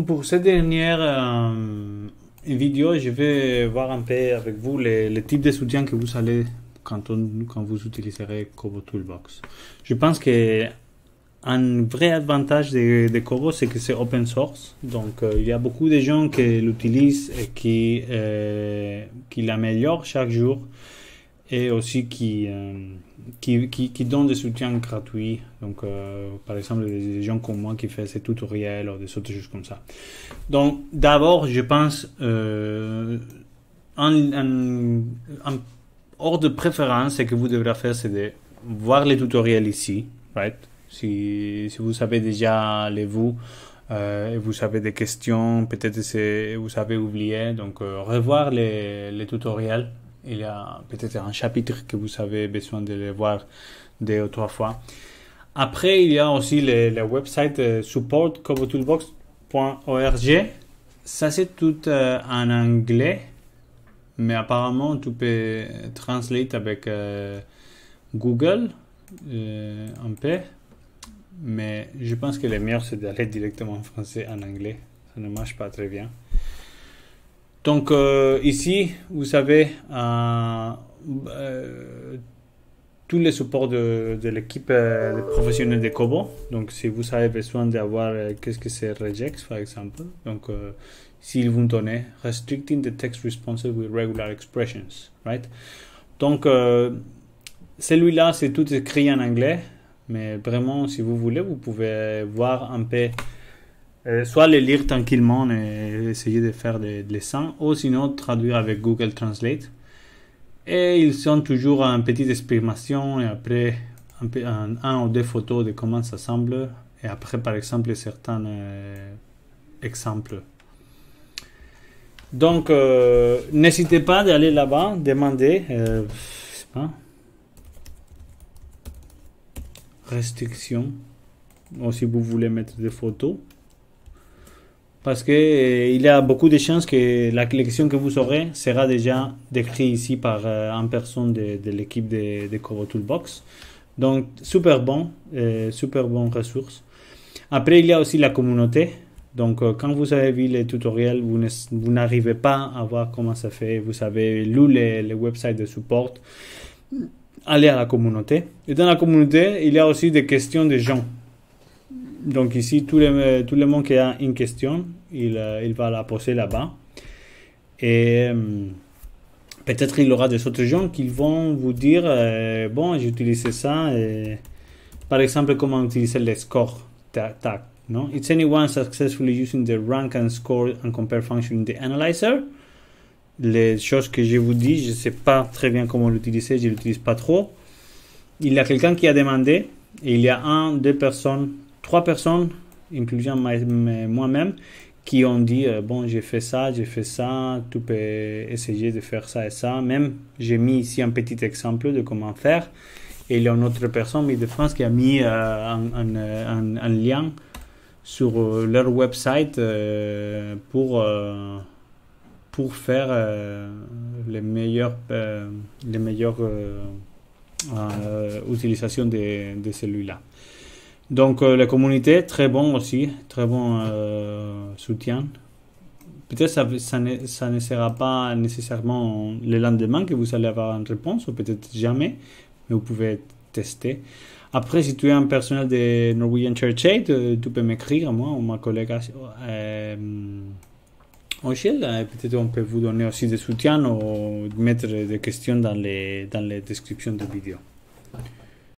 Pour cette dernière vidéo, je vais voir un peu avec vous les types de soutien que vous allez quand vous utiliserez Kobo Toolbox. Je pense que un vrai avantage de Kobo, c'est que c'est open source. Donc, il y a beaucoup de gens qui l'utilisent et qui l'améliorent chaque jour et aussi qui donnent des soutiens gratuits. Donc, par exemple, des gens comme moi qui font ces tutoriels ou des autres choses comme ça. Donc, d'abord, je pense un ordre de préférence, ce que vous devrez faire, c'est de voir les tutoriels ici, right? Si vous savez déjà les vous, et vous avez des questions, peut-être vous avez oublié, donc revoir les tutoriels. Il y a peut-être un chapitre que vous avez besoin de le voir 2 ou 3 fois. Après, il y a aussi le website support.kobotoolbox.org. Ça, c'est tout en anglais, mais apparemment, tu peux translate avec Google un peu. Mais je pense que le meilleur, c'est d'aller directement en français, en anglais. Ça ne marche pas très bien. Donc, ici, vous avez tous les supports de l'équipe professionnelle de Kobo. Donc, si vous avez besoin d'avoir, qu'est-ce que c'est regex, par exemple. Donc, s'ils vous donnent restricting the text responses with regular expressions, right? Donc, celui-là, c'est tout écrit en anglais. Mais vraiment, si vous voulez, vous pouvez voir un peu, soit les lire tranquillement et essayer de faire des dessins, ou sinon traduire avec Google Translate. Et ils ont toujours une petite exprimation et après un ou deux photos de comment ça semble. Et après, par exemple, certains exemples. Donc, n'hésitez pas d'aller là-bas, demander, je sais pas, restrictions, ou si vous voulez mettre des photos, parce que il y a beaucoup de chances que la collection que vous aurez sera déjà décrite ici par une personne de l'équipe de Kobo Toolbox. Donc super bonne ressource. Après, il y a aussi la communauté. Donc quand vous avez vu les tutoriels, vous n'arrivez pas à voir comment ça fait. Vous avez lu les websites de support. Allez à la communauté. Et dans la communauté, il y a aussi des questions des gens. Donc ici, tout le monde qui a une question, il va la poser là-bas. Et peut-être il y aura des autres gens qui vont vous dire, bon, j'ai utilisé ça. Par exemple, comment utiliser les scores tag. No? Is anyone successfully using the rank and score and compare function in the analyzer? Les choses que je vous dis, je ne sais pas très bien comment l'utiliser, je ne l'utilise pas trop. Il y a quelqu'un qui a demandé, et il y a 1, 2 personnes, 3 personnes, incluant moi-même, qui ont dit, bon, j'ai fait ça, tu peux essayer de faire ça et ça. Même, j'ai mis ici un petit exemple de comment faire. Et il y a une autre personne, de France, qui a mis un lien sur leur website pour faire les meilleures utilisations de celui-là. Donc la communauté, très bon aussi, très bon soutien. Peut-être ça ne sera pas nécessairement le lendemain que vous allez avoir une réponse, ou peut-être jamais, mais vous pouvez tester. Après, si tu es un personnel de Norwegian Church Aid, tu peux m'écrire, moi ou ma collègue Ochel, peut-être on peut vous donner aussi des soutiens ou mettre des questions dans les descriptions de vidéos.